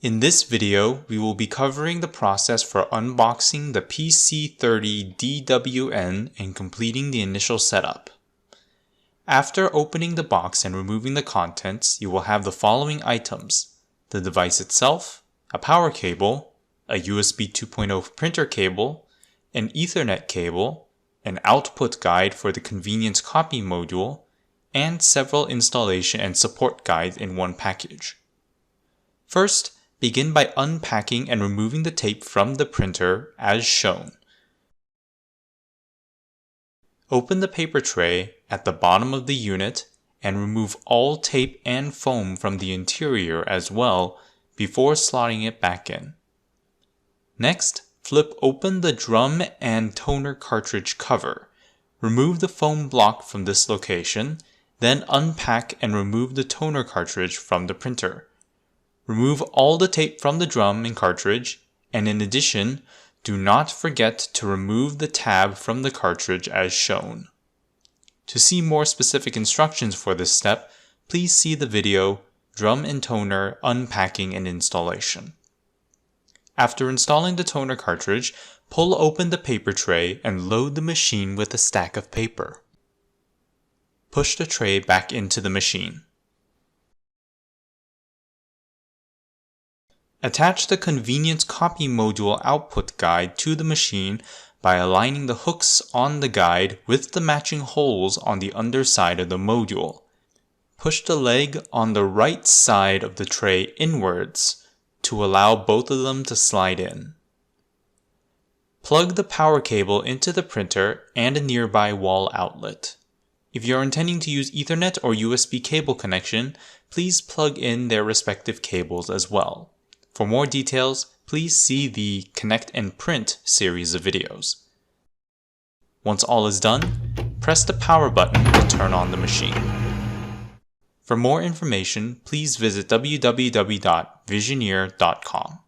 In this video, we will be covering the process for unboxing the PC30dwn and completing the initial setup. After opening the box and removing the contents, you will have the following items: the device itself, a power cable, a USB 2.0 printer cable, an Ethernet cable, an output guide for the convenience copy module, and several installation and support guides in one package. First, begin by unpacking and removing the tape from the printer as shown. Open the paper tray at the bottom of the unit and remove all tape and foam from the interior as well before slotting it back in. Next, flip open the drum and toner cartridge cover. Remove the foam block from this location, then unpack and remove the toner cartridge from the printer. Remove all the tape from the drum and cartridge, and in addition, do not forget to remove the tab from the cartridge as shown. To see more specific instructions for this step, please see the video Drum and Toner Unpacking and Installation. After installing the toner cartridge, pull open the paper tray and load the machine with a stack of paper. Push the tray back into the machine. Attach the convenience copy module output guide to the machine by aligning the hooks on the guide with the matching holes on the underside of the module. Push the leg on the right side of the tray inwards to allow both of them to slide in. Plug the power cable into the printer and a nearby wall outlet. If you are intending to use Ethernet or USB cable connection, please plug in their respective cables as well. For more details, please see the Connect and Print series of videos. Once all is done, press the power button to turn on the machine. For more information, please visit www.visioneer.com.